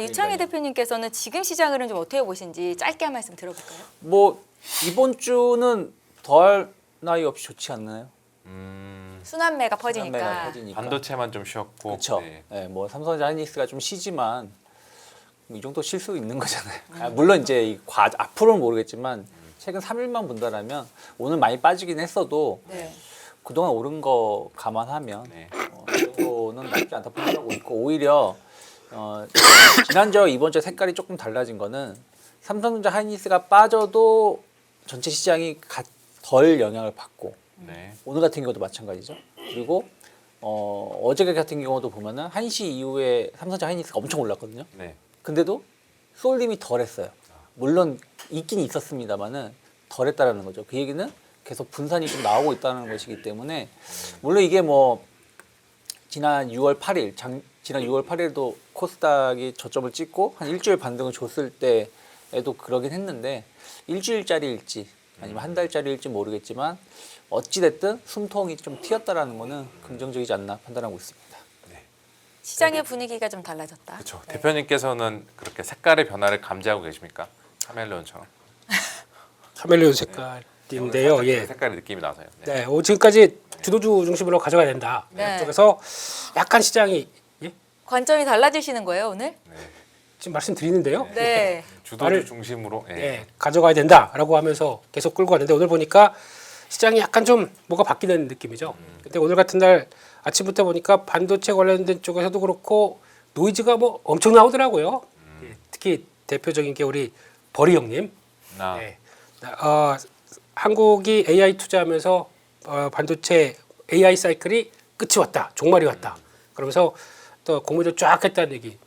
유창희 대표님께서는 지금 시장을 좀 어떻게 보신지 짧게 한 말씀 들어볼까요? 뭐 이번 주는 더할 나위 없이 좋지 않나요? 순환매가 순환매가 퍼지니까. 퍼지니까. 반도체만 좀 쉬었고. 그렇죠. 네. 네, 뭐 삼성전자 하이닉스가 좀 쉬지만 이 정도 쉴 수 있는 거잖아요. 물론 이제 앞으로는 모르겠지만 최근 3일만 본다라면 오늘 많이 빠지긴 했어도 네. 그동안 오른 거 감안하면 네. 이 정도는 나쁘지 않다 판단하고 있고 오히려 지난주와 이번 주 색깔이 조금 달라진 거는 삼성전자 하이닉스가 빠져도 전체 시장이 덜 영향을 받고 네. 오늘 같은 경우도 마찬가지죠. 그리고 어제 같은 경우도 보면은 1시 이후에 삼성전자 하이닉스가 엄청 올랐거든요. 네. 근데도 쏠림이 덜했어요. 물론 있긴 있었습니다만은 덜했다라는 거죠. 그 얘기는 계속 분산이 좀 나오고 있다는 것이기 때문에 물론 이게 뭐 지난 6월 8일 지난 6월 8일도 코스닥이 저점을 찍고 한 일주일 반등을 줬을 때에도 그러긴 했는데 일주일짜리일지 아니면 한 달짜리일지 모르겠지만 어찌됐든 숨통이 좀 튀었다라는 거는 긍정적이지 않나 판단하고 있습니다. 시장의 분위기가 좀 달라졌다. 그렇죠. 대표님께서는 그렇게 색깔의 변화를 감지하고 계십니까? 카멜레온처럼. 카멜레온 색깔인데요. 살짝 예. 그 색깔의 느낌이 나서요. 네. 네. 지금까지 주도주 중심으로 가져가야 된다. 네. 쪽에서 약간 시장이 관점이 달라지시는 거예요 오늘? 네. 지금 말씀드리는데요. 네. 주도주 말을- 중심으로. 예. 예, 가져가야 된다라고 하면서 계속 끌고 갔는데 오늘 보니까 시장이 약간 좀 뭐가 바뀌는 느낌이죠. 근데 오늘 같은 날 아침부터 보니까 반도체 관련된 쪽에서도 그렇고 노이즈가 뭐 엄청 나오더라고요. 예, 특히 대표적인 게 우리 버리 형님. 나. 예. 한국이 AI 투자하면서 반도체 AI 사이클이 끝이 왔다, 종말이 왔다. 그러면서 또 공모도 쫙 했다는 얘기.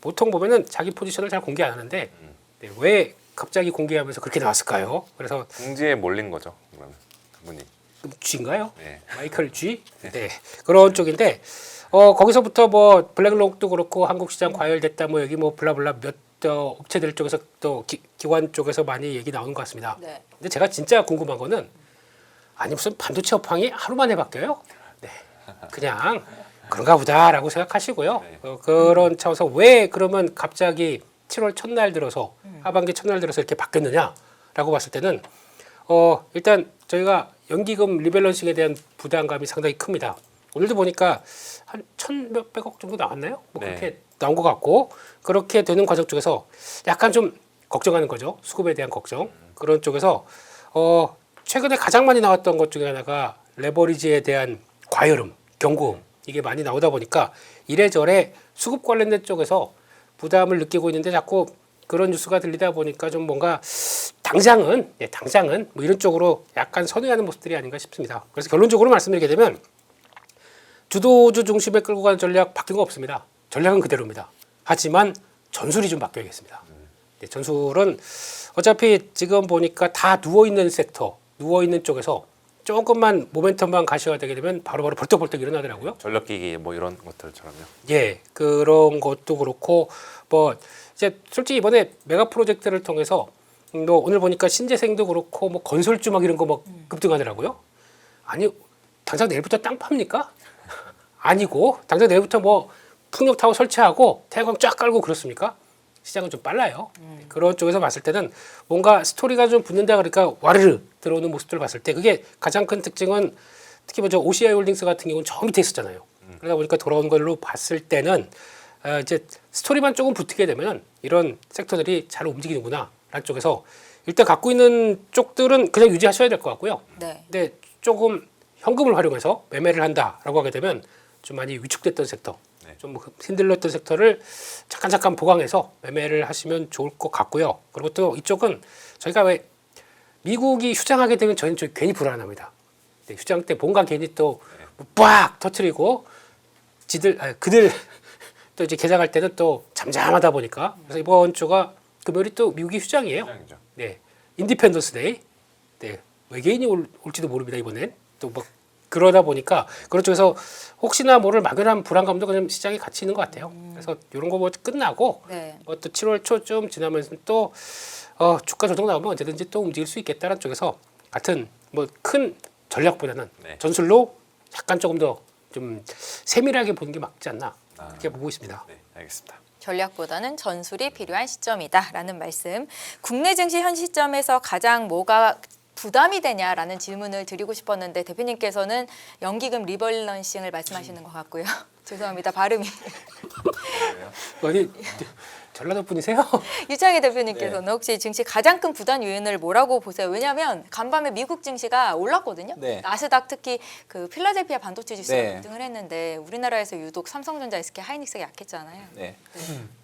보통 보면은 자기 포지션을 잘 공개 안 하는데 네, 왜 갑자기 공개하면서 그렇게 나왔을까요? 그래서 궁지에 몰린 거죠. 그러면 그분이. G인가요? 네. 마이클 G? 네, 그런 쪽인데 거기서부터 뭐 블랙록도 그렇고 한국 시장 과열됐다 뭐 여기 뭐 블라블라 몇 업체들 쪽에서 또 기관 쪽에서 많이 얘기 나오는 것 같습니다. 네. 근데 제가 진짜 궁금한 거는 아니 무슨 반도체 업황이 하루 만에 바뀌어요? 네, 그냥 그런가 보다라고 생각하시고요. 네. 그런 차원에서 왜 그러면 갑자기 7월 첫날 들어서 하반기 첫날 들어서 이렇게 바뀌었느냐라고 봤을 때는 일단 저희가 연기금 리밸런싱에 대한 부담감이 상당히 큽니다. 오늘도 보니까 한 1,몇백억 정도 나왔나요? 뭐 네. 그렇게 나온 것 같고 그렇게 되는 과정 쪽에서 약간 좀 걱정하는 거죠. 수급에 대한 걱정. 그런 쪽에서 최근에 가장 많이 나왔던 것 중에 하나가 레버리지에 대한 과열음, 경고음 이게 많이 나오다 보니까 이래저래 수급 관련된 쪽에서 부담을 느끼고 있는데 자꾸 그런 뉴스가 들리다 보니까 좀 뭔가 당장은 뭐 이런 쪽으로 약간 선회하는 모습들이 아닌가 싶습니다. 그래서 결론적으로 말씀드리게 되면 주도주 중심에 끌고 가는 전략 바뀐 거 없습니다. 전략은 그대로입니다. 하지만 전술이 좀 바뀌어야겠습니다. 네, 전술은 어차피 지금 보니까 다 누워있는 섹터, 누워있는 쪽에서 조금만 모멘텀만 가셔야 되게 되면 바로바로 벌떡벌떡 일어나더라고요. 전력기기 뭐 이런 것들처럼요. 예, 그런 것도 그렇고 뭐 이제 솔직히 이번에 메가 프로젝트를 통해서 뭐 오늘 보니까 신재생도 그렇고 뭐 건설주 막 이런 거 막 급등하더라고요. 아니 당장 내일부터 땅 팝니까? 아니고 당장 내일부터 뭐 풍력 타워 설치하고 태양광 쫙 깔고 그렇습니까? 시장은 좀 빨라요. 그런 쪽에서 봤을 때는 뭔가 스토리가 좀 붙는다 그러니까 와르르 들어오는 모습들을 봤을 때 그게 가장 큰 특징은 특히 뭐 저 OCI 홀딩스 같은 경우는 저 밑에 있었잖아요. 그러다 보니까 돌아온 걸로 봤을 때는 이제 스토리만 조금 붙게 되면 이런 섹터들이 잘 움직이는구나 라는 쪽에서 일단 갖고 있는 쪽들은 그냥 유지하셔야 될 것 같고요. 네. 근데 조금 현금을 활용해서 매매를 한다라고 하게 되면 좀 많이 위축됐던 섹터, 네. 좀 흔들렸던 섹터를 잠깐 보강해서 매매를 하시면 좋을 것 같고요. 그리고 또 이쪽은 저희가 왜 미국이 휴장하게 되면 저희는 좀 괜히 불안합니다. 네, 휴장 때 뭔가 괜히 또 빡 터트리고 그들 또 이제 개장할 때는 또 잠잠하다 보니까 그래서 이번 주가 금요일이 또 미국이 휴장이에요. 시장이죠. 네, 인디펜던스 데이. 네, 외계인이 올지도 모릅니다 이번엔. 또 뭐 그러다 보니까 그런 쪽에서 혹시나 모를 막연한 불안감도 그냥 시장에 같이 있는 것 같아요. 그래서 이런 거 뭐 끝나고 네. 뭐 또 7월 초쯤 지나면서 또 주가 조정 나오면 언제든지 또 움직일 수 있겠다는 쪽에서 같은 뭐 큰 전략보다는 네. 전술로 약간 조금 더 좀 세밀하게 보는 게 맞지 않나 그렇게 보고 있습니다. 네, 알겠습니다. 전략보다는 전술이 필요한 시점이다라는 말씀. 국내 증시 현 시점에서 가장 뭐가 부담이 되냐라는 질문을 드리고 싶었는데 대표님께서는 연기금 리밸런싱을 말씀하시는 것 같고요. 죄송합니다. 발음이. 어디 전라도 분이세요? 유창희 대표님께서는 혹시 증시 가장 큰 부담 요인을 뭐라고 보세요? 왜냐하면 간밤에 미국 증시가 올랐거든요. 네. 나스닥 특히 그 필라델피아 반도체 지수가 네. 급등을 했는데 우리나라에서 유독 삼성전자, SK 하이닉스가 약했잖아요. 네.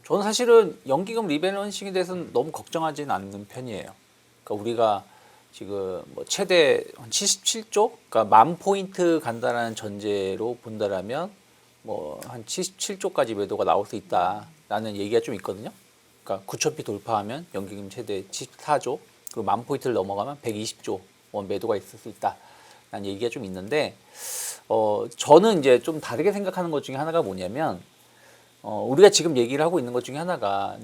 저는 사실은 연기금 리밸런싱에 대해서는 너무 걱정하지는 않는 편이에요. 그러니까 우리가 지금 뭐 최대 한 77조, 그러니까 10,000포인트 간다라는 전제로 본다라면 뭐 한 77조까지 매도가 나올 수 있다라는 얘기가 좀 있거든요. 그러니까 9,000피 돌파하면 연기금 최대 74조, 그리고 10,000포인트를 넘어가면 120조 원 매도가 있을 수 있다라는 얘기가 좀 있는데, 저는 이제 좀 다르게 생각하는 것 중에 하나가 뭐냐면, 우리가 지금 얘기를 하고 있는 것 중에 하나가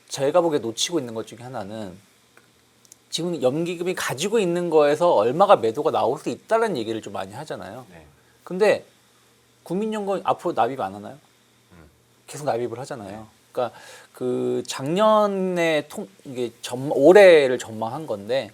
제가 보기에 놓치고 있는 것 중에 하나는 지금 연기금이 가지고 있는 거에서 얼마가 매도가 나올 수 있다는 얘기를 좀 많이 하잖아요. 네. 근데 국민연금 앞으로 납입 안 하나요? 계속 납입을 하잖아요. 그러니까 그 작년에 이게 올해를 전망한 건데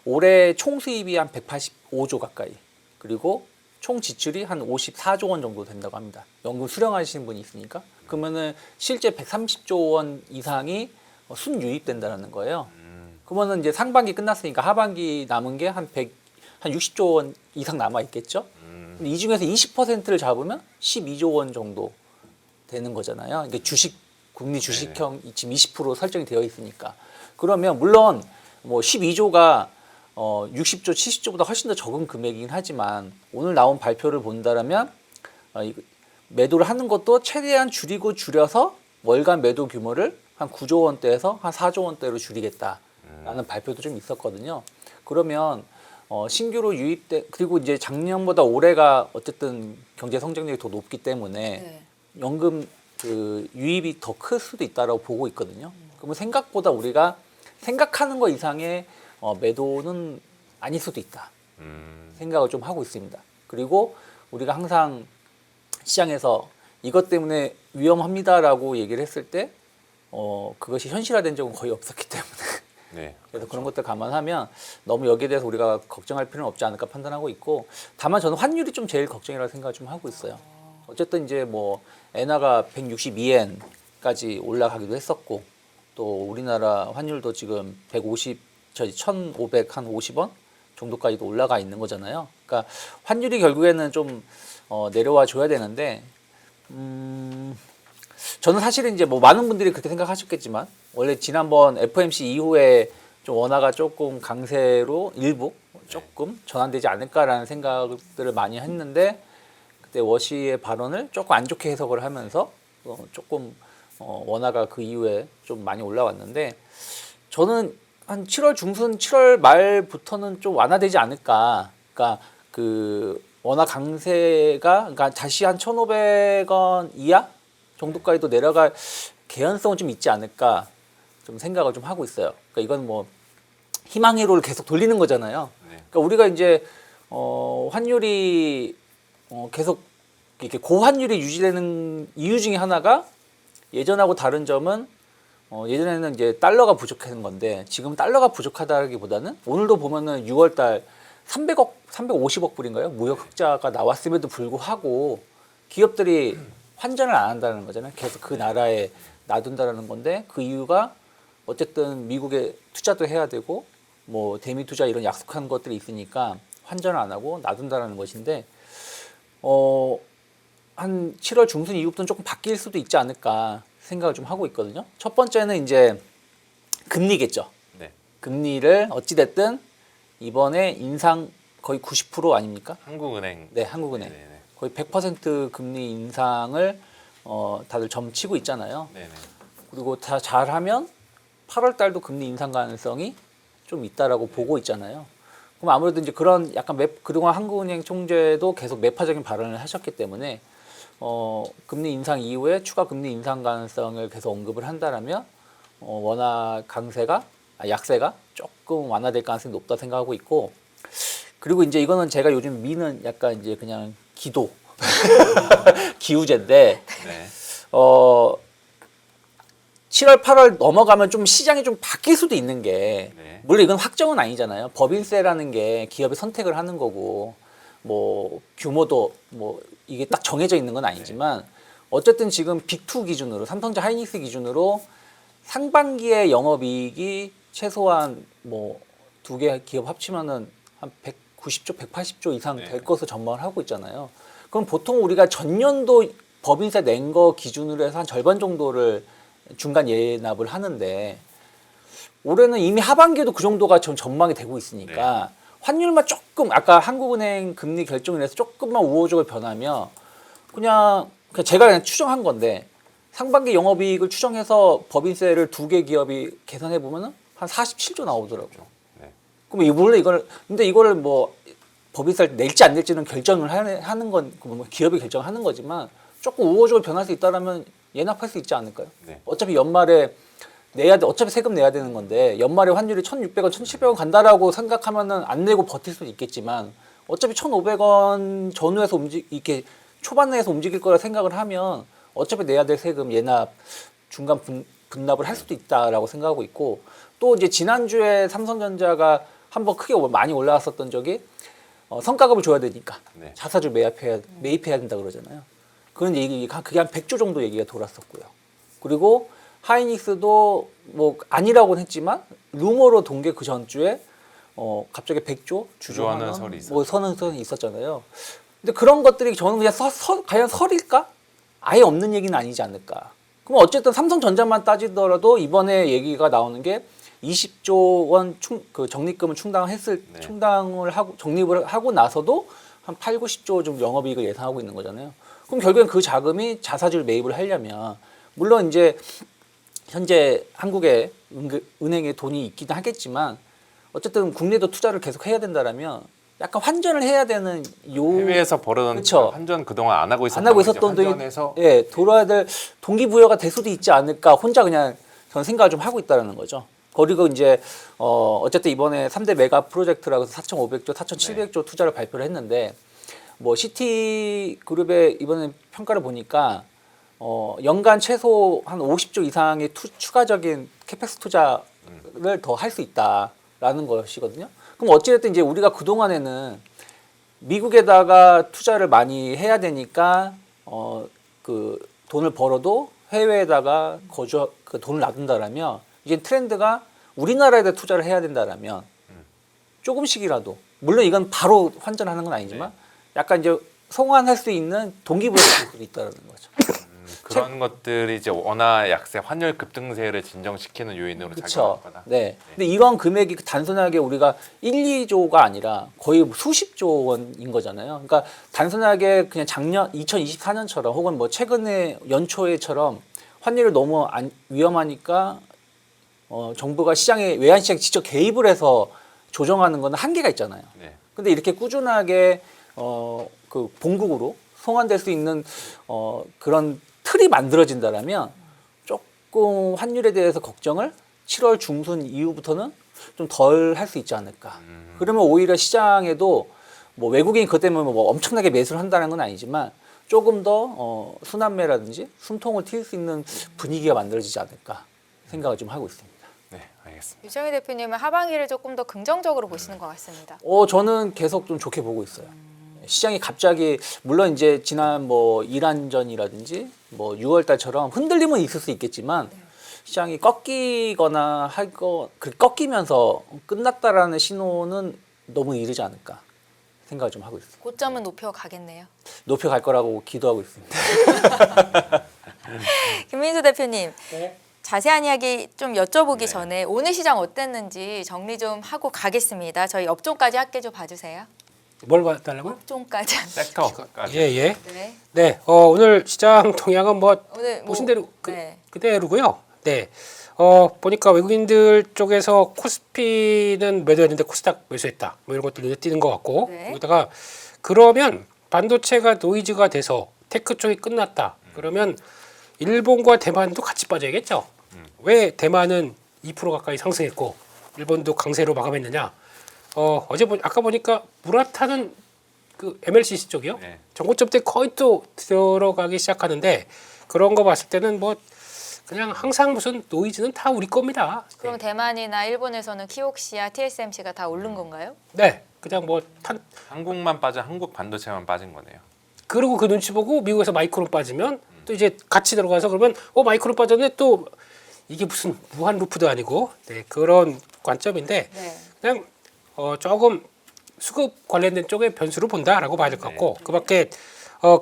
올해 총 수입이 한 185조 가까이, 그리고 총 지출이 한 54조 원 정도 된다고 합니다. 연금 수령하시는 분이 있으니까. 그러면은 실제 130조 원 이상이 순유입된다는 거예요. 그러면은 이제 상반기 끝났으니까 하반기 남은 게 한 60조 원 이상 남아 있겠죠. 근데 이 중에서 20%를 잡으면 12조 원 정도 되는 거잖아요. 이게 국내 주식형 지금 20% 설정이 되어 있으니까. 그러면 물론 뭐 12조가 60조, 70조보다 훨씬 더 적은 금액이긴 하지만 오늘 나온 발표를 본다라면 매도를 하는 것도 최대한 줄여서 월간 매도 규모를 한 9조 원대에서 한 4조 원대로 줄이겠다라는 발표도 좀 있었거든요. 그러면 신규로 유입돼, 그리고 이제 작년보다 올해가 어쨌든 경제 성장률이 더 높기 때문에 네. 연금 그 유입이 더 클 수도 있다라고 보고 있거든요. 그러면 생각보다 우리가 생각하는 것 이상의 매도는 아닐 수도 있다 생각을 좀 하고 있습니다. 그리고 우리가 항상 시장에서 이것 때문에 위험합니다라고 얘기를 했을 때 그것이 현실화된 적은 거의 없었기 때문에 네. 그래서 그런 것들 감안하면 너무 여기에 대해서 우리가 걱정할 필요는 없지 않을까 판단하고 있고, 다만 저는 환율이 좀 제일 걱정이라고 생각을 좀 하고 있어요. 어쨌든 이제 뭐 엔화가 162엔까지 올라가기도 했었고, 또 우리나라 환율도 지금 1,550원 정도까지도 올라가 있는 거잖아요. 그러니까 환율이 결국에는 좀 내려와 줘야 되는데, 저는 사실은 이제 뭐 많은 분들이 그렇게 생각하셨겠지만 원래 지난번 FOMC 이후에 좀 원화가 조금 강세로 일부 조금 전환되지 않을까라는 생각들을 많이 했는데, 그때 워시의 발언을 조금 안 좋게 해석을 하면서 조금 원화가 그 이후에 좀 많이 올라왔는데, 저는 한 7월 중순, 7월 말부터는 좀 완화되지 않을까. 그러니까 그 원화 강세가 그러니까 다시 한 1,500원 이하 정도까지도 내려갈 개연성은 좀 있지 않을까 좀 생각을 좀 하고 있어요. 그러니까 이건 뭐 희망회로를 계속 돌리는 거잖아요. 그러니까 우리가 이제 환율이 계속 이렇게 고환율이 유지되는 이유 중에 하나가, 예전하고 다른 점은 예전에는 이제 달러가 부족한 건데 지금 달러가 부족하다기보다는 오늘도 보면은 6월달 350억 불인가요? 무역 흑자가 나왔음에도 불구하고 기업들이 환전을 안 한다는 거잖아요. 계속 그 나라에 놔둔다라는 건데, 그 이유가 어쨌든 미국에 투자도 해야 되고 뭐 대미 투자 이런 약속한 것들이 있으니까 환전을 안 하고 놔둔다라는 것인데, 한 7월 중순 이후부터는 조금 바뀔 수도 있지 않을까 생각을 좀 하고 있거든요. 첫 번째는 이제 금리겠죠. 네. 금리를 어찌됐든 이번에 인상 거의 90% 아닙니까? 한국은행. 네, 한국은행. 네네. 거의 100% 금리 인상을 다들 점치고 있잖아요. 네네. 그리고 다 잘하면 8월 달도 금리 인상 가능성이 좀 있다라고 보고 있잖아요. 그럼 아무래도 이제 그런 약간 그동안 한국은행 총재도 계속 매파적인 발언을 하셨기 때문에 금리 인상 이후에 추가 금리 인상 가능성을 계속 언급을 한다라면 원화 약세가 조금 완화될 가능성이 높다 생각하고 있고, 그리고 이제 이거는 제가 요즘 미는 약간 이제 그냥 기우제인데 네. 7월, 8월 넘어가면 좀 시장이 좀 바뀔 수도 있는 게 네. 물론 이건 확정은 아니잖아요. 법인세라는 게 기업이 선택을 하는 거고 뭐 규모도 뭐 이게 딱 정해져 있는 건 아니지만 어쨌든 지금 빅2 기준으로 삼성전자 하이닉스 기준으로 상반기에 영업이익이 최소한 뭐 두 개 기업 합치면은 한 190조, 180조 이상 네. 될 것으로 전망을 하고 있잖아요. 그럼 보통 우리가 전년도 법인세 낸 거 기준으로 해서 한 절반 정도를 중간 예납을 하는데 올해는 이미 하반기에도 그 정도가 좀 전망이 되고 있으니까 환율만 조금 아까 한국은행 금리 결정을 해서 조금만 우호적으로 변하면 그냥 제가 그냥 추정한 건데 상반기 영업이익을 추정해서 법인세를 두 개 기업이 계산해 보면은 한 47조 나오더라고요. 네. 그럼 원래 이걸 근데 이거를 뭐 법인세를 낼지 안 낼지는 결정을 하는 건 뭐 기업이 결정하는 거지만 조금 우호적으로 변할 수 있다라면 예납할 수 있지 않을까요? 네. 어차피 연말에 내야 돼. 어차피 세금 내야 되는 건데 연말에 환율이 1,600원, 1,700원 간다라고 생각하면은 안 내고 버틸 수도 있겠지만 어차피 1,500원 전후에서 이렇게 초반에서 움직일 거라 생각을 하면 어차피 내야 될 세금 예납 중간 분납을 할 수도 있다라고 생각하고 있고 또 이제 지난주에 삼성전자가 한번 크게 많이 올라왔었던 적이 성과급을 줘야 되니까 네. 자사주 매입해야 된다 그러잖아요. 그런 얘기가 그게 한 100조 정도 얘기가 돌았었고요. 그리고 하이닉스도 뭐 아니라고는 했지만 루머로 돈 게 그 전주에 갑자기 100조 주저하는 주저하는 설이 뭐 서는 설이 있었잖아요. 근데 그런 것들이 저는 그냥 과연 설일까? 아예 없는 얘기는 아니지 않을까. 그럼 어쨌든 삼성전자만 따지더라도 이번에 얘기가 나오는 게 20조 원 그 적립금을 충당을 하고 적립을 하고 나서도 한 8, 90조 좀 영업이익을 예상하고 있는 거잖아요. 그럼 결국엔 그 자금이 자사주를 매입을 하려면 물론 이제 현재 한국의 은행에 돈이 있긴 하겠지만 어쨌든 국내도 투자를 계속 해야 된다라면 약간 환전을 해야 되는 해외에서 벌어던 그쵸. 환전 그동안 안 하고 있었던 안 하고 있었던 돈이 환전해서 예, 돌아야 될 동기부여가 될 수도 있지 않을까 혼자 그냥 저는 생각을 좀 하고 있다는 거죠. 그리고 이제 어쨌든 이번에 3대 메가 프로젝트라고 해서 4,500조, 4,700조 투자를 발표를 했는데 뭐 시티그룹의 이번에 평가를 보니까 연간 최소 한 50조 이상의 추가적인 캐펙스 투자를 더 할 수 있다라는 것이거든요. 그럼 어찌됐든 이제 우리가 그 동안에는 미국에다가 투자를 많이 해야 되니까 그 돈을 벌어도 해외에다가 그 돈을 놔둔다라면 이제 트렌드가 우리나라에다 투자를 해야 된다라면 조금씩이라도 물론 이건 바로 환전하는 건 아니지만 약간 이제 송환할 수 있는 동기부여가 있다는 거죠. 그런 것들이 이제 원화 약세, 환율 급등세를 진정시키는 요인으로 그렇죠. 작용할 거다. 네. 근데 이런 금액이 단순하게 우리가 1, 2조가 아니라 거의 수십조 원인 거잖아요. 그러니까 단순하게 그냥 작년 2024년처럼 혹은 뭐 최근에 연초에처럼 환율이 너무 위험하니까 정부가 시장에 외환시장에 직접 개입을 해서 조정하는 거는 한계가 있잖아요. 네. 근데 이렇게 꾸준하게 그 본국으로 송환될 수 있는 그런 틀이 만들어진다라면 조금 환율에 대해서 걱정을 7월 중순 이후부터는 좀 덜 할 수 있지 않을까. 그러면 오히려 시장에도 뭐 외국인이 그것 때문에 뭐 엄청나게 매수를 한다는 건 아니지만 조금 더 순환매라든지 숨통을 틔울 수 있는 분위기가 만들어지지 않을까 생각을 좀 하고 있습니다. 네, 알겠습니다. 유정희 대표님은 하반기를 조금 더 긍정적으로 보시는 것 같습니다. 저는 계속 좀 좋게 보고 있어요. 시장이 갑자기 물론 이제 지난 뭐 이란전이라든지 뭐 6월달처럼 흔들림은 있을 수 있겠지만 시장이 꺾이거나 꺾이면서 끝났다라는 신호는 너무 이르지 않을까 생각을 좀 하고 있어요. 고점은 높여가겠네요. 높여갈 거라고 기도하고 있습니다. 김민수 대표님. 네. 자세한 이야기 좀 여쭤보기 네. 전에 오늘 시장 어땠는지 정리 좀 하고 가겠습니다. 저희 업종까지 함께 좀 봐주세요. 뭘 봐달라고요? 업종까지. 섹터까지. 예. 네. 네. 오늘 시장 동향은 뭐 오늘 보신 대로 네. 그대로고요. 네. 보니까 외국인들 쪽에서 코스피는 매도했는데 코스닥 매수했다. 뭐 이런 것들이 눈에 띄는 것 같고 네. 거기다가 그러면 반도체가 노이즈가 돼서 테크 쪽이 끝났다. 그러면 일본과 대만도 같이 빠져야겠죠. 왜 대만은 2% 가까이 상승했고 일본도 강세로 마감했느냐? 아까 보니까 무라타는 그 MLCC 쪽이요. 네. 정고점 때 거의 또 들어가기 시작하는데 그런 거 봤을 때는 뭐 그냥 항상 무슨 노이즈는 다 우리 겁니다. 그럼 대만이나 일본에서는 키옥시아, TSMC가 다 오른 건가요? 네, 그냥 뭐 한국만 빠져 한국 반도체만 빠진 거네요. 그리고 그 눈치 보고 미국에서 마이크론 빠지면 또 이제 같이 들어가서 그러면 마이크론 빠졌네 또 이게 무슨 무한 루프도 아니고 네, 그런 관점인데 네. 그냥 조금 수급 관련된 쪽의 변수로 본다라고 봐야 될 것 같고 그밖에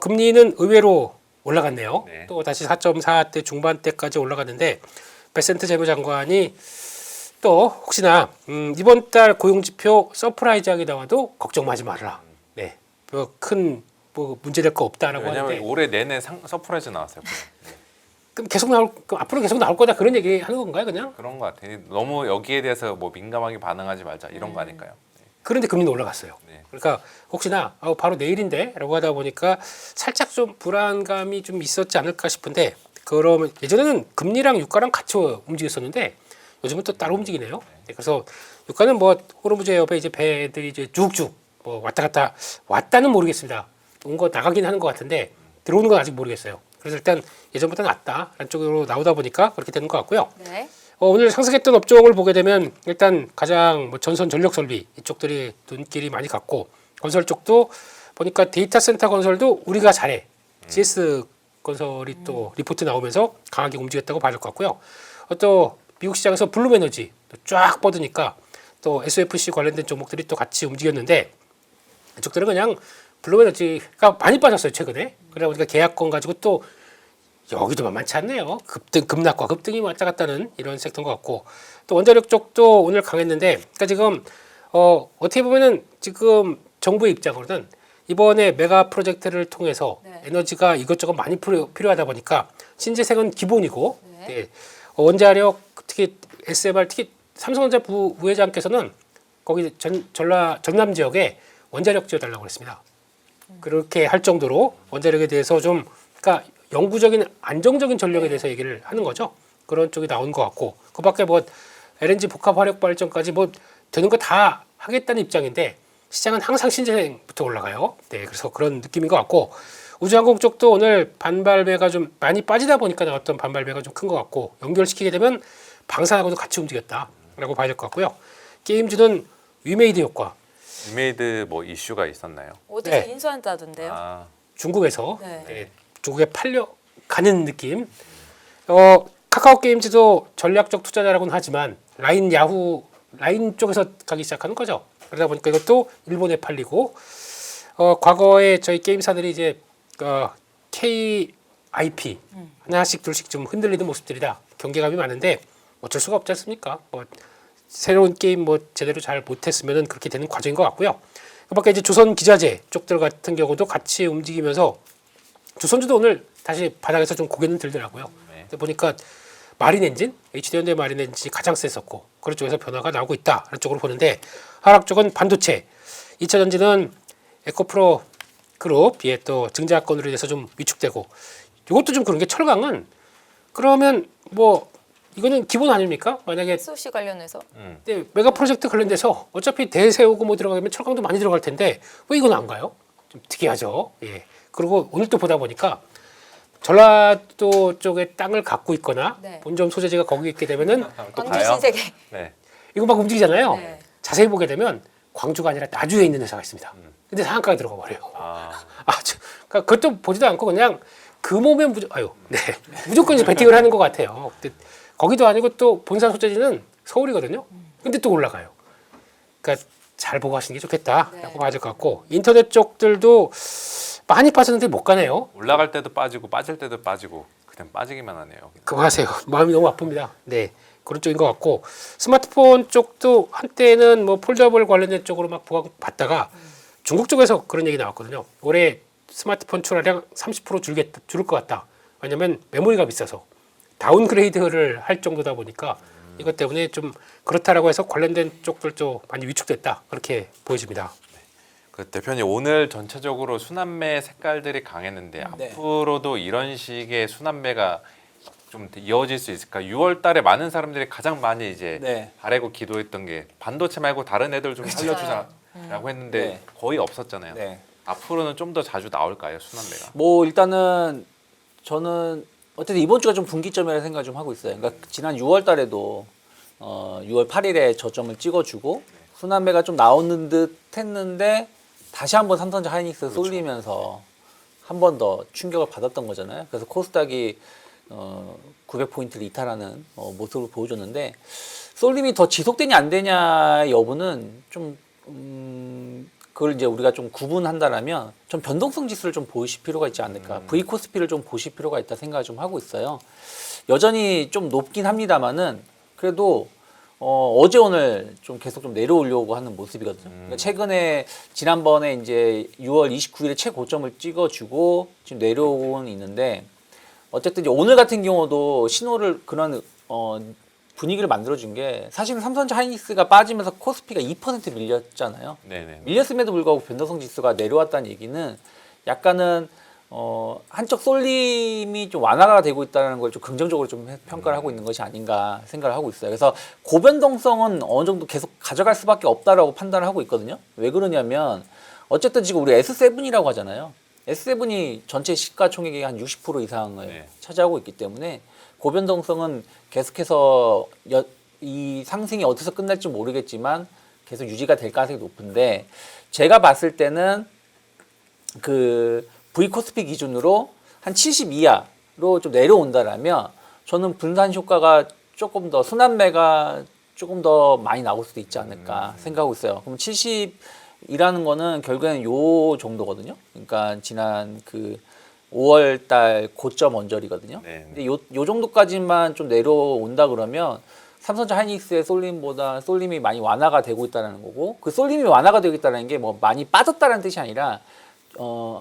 금리는 의외로 올라갔네요. 네. 또 다시 4.4대 중반대까지 올라갔는데 베센트 재무장관이 또 혹시나 이번 달 고용 지표 서프라이즈하게 나와도 걱정하지 말라. 네, 큰 문제될 거 없다라고 왜냐하면 하는데 올해 내내 서프라이즈 나왔어요. 그럼 그럼 앞으로 계속 나올 거다 그런 얘기 하는 건가요, 그냥? 그런 것 같아요. 너무 여기에 대해서 뭐 민감하게 반응하지 말자 이런 거 아닐까요? 그런데 금리는 올라갔어요. 네. 그러니까 혹시나 바로 내일인데라고 하다 보니까 살짝 좀 불안감이 좀 있었지 않을까 싶은데 그러면 예전에는 금리랑 유가랑 같이 움직였었는데 요즘은 또 따로 움직이네요. 네, 그래서 유가는 뭐 호르무즈 옆에 이제 배들이 이제 쭉쭉 뭐 왔다 갔다 왔다는 모르겠습니다. 온 거 나가긴 하는 것 같은데 들어오는 건 아직 모르겠어요. 그래서 일단 예전보다 낫다라는 쪽으로 나오다 보니까 그렇게 되는 것 같고요. 네. 오늘 상승했던 업종을 보게 되면 일단 가장 뭐 전선 전력 설비 이쪽들이 눈길이 많이 갔고 건설 쪽도 보니까 데이터 센터 건설도 우리가 잘해. GS 건설이 또 리포트 나오면서 강하게 움직였다고 봐야 될 것 같고요. 또 미국 시장에서 블룸 에너지 쫙 뻗으니까 또 SFC 관련된 종목들이 또 같이 움직였는데 이쪽들은 그냥 블룸 에너지가 많이 빠졌어요 최근에. 그러다 보니까 계약권 가지고 또 여기도 만만치 않네요. 급락과 급등이 왔다 갔다 하는 이런 섹터인 것 같고 또 원자력 쪽도 오늘 강했는데 그러니까 지금 어떻게 보면은 지금 정부의 입장으로는 이번에 메가 프로젝트를 통해서 네. 에너지가 이것저것 많이 필요하다 보니까 신재생은 기본이고 네. 네, 원자력 특히 SMR 특히 삼성전자 부회장께서는 거기 전남 지역에 원자력 지어달라고 했습니다. 그렇게 할 정도로 원자력에 대해서 좀 그러니까 영구적인 안정적인 전력에 대해서 얘기를 하는 거죠. 그런 쪽이 나온 것 같고 그밖에 뭐 LNG 복합 화력 발전까지 뭐 되는 거 다 하겠다는 입장인데 시장은 항상 신재생부터 올라가요. 네, 그래서 그런 느낌인 것 같고 우주항공 쪽도 오늘 반발배가 좀 많이 빠지다 보니까 나왔던 반발배가 좀 큰 것 같고 연결시키게 되면 방산하고도 같이 움직였다라고 봐야 될 것 같고요. 게임주는 위메이드 효과 이메이드 뭐 이슈가 있었나요? 어제 네. 인수한다던데요. 아, 중국에서 네. 네, 중국에 팔려가는 느낌. 카카오 게임즈도 전략적 투자자라고는 하지만 라인 쪽에서 가기 시작하는 거죠. 그러다 보니까 이것도 일본에 팔리고 과거에 저희 게임사들이 이제 KIP 하나씩 둘씩 좀 흔들리는 모습들이다. 경계감이 많은데 어쩔 수가 없지 않습니까? 뭐 새로운 게임 뭐 제대로 잘 못했으면은 그렇게 되는 과정인 것 같고요. 그밖에 이제 조선 기자재 쪽들 같은 경우도 같이 움직이면서 조선주도 오늘 다시 바닥에서 좀 고개는 들더라고요. 근데 보니까 마린 엔진, HD현대 마린 엔진이 가장 셌었고 그런 쪽에서 변화가 나오고 있다라는 쪽으로 보는데 하락 쪽은 반도체, 2차 전지는 에코프로 그룹 또 증자건으로 인해서 좀 위축되고 이것도 좀 그런 게 철강은 그러면 뭐 이거는 기본 아닙니까? 만약에 SOC 관련해서 근데 메가 프로젝트 관련돼서 어차피 대세우고 뭐 들어가면 철강도 많이 들어갈 텐데 왜 이건 안 가요? 좀 특이하죠. 예. 그리고 오늘 또 보다 보니까 전라도 쪽에 땅을 갖고 있거나 네. 본점 소재지가 거기 있게 되면은 또 광주 가요? 신세계. 네. 이거 막 움직이잖아요. 네. 자세히 보게 되면 광주가 아니라 나주에 있는 회사가 있습니다. 근데 상한가에 들어가 버려요. 아, 그러니까 그것도 보지도 않고 그냥 그 몸에 무조건 이제 베팅을 하는 것 같아요. 근데 거기도 아니고 또 본사 소재지는 서울이거든요. 근데 또 올라가요. 그러니까 잘 보고 하시는 게 좋겠다라고 네. 봐야 될 것 같고 인터넷 쪽들도 많이 빠졌는데 못 가네요. 올라갈 때도 빠지고 빠질 때도 빠지고 그냥 빠지기만 하네요. 그거 하세요. 마음이 너무 아픕니다. 네. 그런 쪽인 것 같고 스마트폰 쪽도 한때는 뭐 폴더블 관련된 쪽으로 막 봤다가 중국 쪽에서 그런 얘기 나왔거든요. 올해 스마트폰 출하량 30% 줄을 것 같다. 왜냐하면 메모리가 비싸서 다운그레이드를 할 정도다 보니까 이것 때문에 좀 그렇다라고 해서 관련된 쪽들도 많이 위축됐다. 그렇게 보여집니다. 그 대표님 오늘 전체적으로 순환매 색깔들이 강했는데 네. 앞으로도 이런 식의 순환매가 좀 이어질 수 있을까? 6월 달에 많은 사람들이 가장 많이 이제 네. 바라고 기도했던 게 반도체 말고 다른 애들 좀 살려주자라고 했는데 네. 거의 없었잖아요. 네. 앞으로는 좀 더 자주 나올까요, 순환매가? 뭐 일단은 저는 어쨌든 이번 주가 좀 분기점이라 생각 좀 하고 있어요. 그러니까 지난 6월 달에도 6월 8일에 저점을 찍어주고 순환매가 좀 나오는 듯 했는데 다시 한번 삼성전자 하이닉스 쏠리면서 한 번 더 충격을 받았던 거잖아요. 그래서 코스닥이 900포인트를 이탈하는 모습을 보여줬는데 쏠림이 더 지속되냐 안 되냐 여부는 좀 그걸 이제 우리가 좀 구분한다라면 좀 변동성 지수를 좀 보실 필요가 있지 않을까. V 코스피를 좀 보실 필요가 있다 생각을 좀 하고 있어요. 여전히 좀 높긴 합니다만은 그래도 어제 오늘 좀 계속 좀 내려오려고 하는 모습이거든요. 그러니까 최근에 지난번에 이제 6월 29일에 최고점을 찍어주고 지금 내려오고는 있는데 어쨌든 이제 오늘 같은 경우도 신호를 그런 분위기를 만들어준 게 사실은 삼성전자 하이닉스가 빠지면서 코스피가 2% 밀렸잖아요. 네네. 밀렸음에도 불구하고 변동성 지수가 내려왔다는 얘기는 약간은 한쪽 쏠림이 좀 완화가 되고 있다는 걸 좀 긍정적으로 좀 평가를 하고 있는 것이 아닌가 생각을 하고 있어요. 그래서 고변동성은 어느 정도 계속 가져갈 수밖에 없다라고 판단을 하고 있거든요. 왜 그러냐면 어쨌든 지금 우리 S7이라고 하잖아요. S7이 전체 시가총액의 한 60% 이상을 네. 차지하고 있기 때문에 고변동성은 계속해서 이 상승이 어디서 끝날지 모르겠지만 계속 유지가 될 가능성이 높은데 제가 봤을 때는 그 V 코스피 기준으로 한 70 이하로 좀 내려온다라면 저는 분산 효과가 조금 더 순환매가 조금 더 많이 나올 수도 있지 않을까 생각하고 있어요. 그럼 70이라는 거는 결국에는 요 정도거든요. 그러니까 지난 그 5월 달 고점 언저리거든요. 네. 근데 요 정도까지만 좀 내려온다 그러면 삼성전자 하이닉스의 쏠림보다 쏠림이 많이 완화가 되고 있다는 거고 그 쏠림이 완화가 되고 있다는 게 뭐 많이 빠졌다는 뜻이 아니라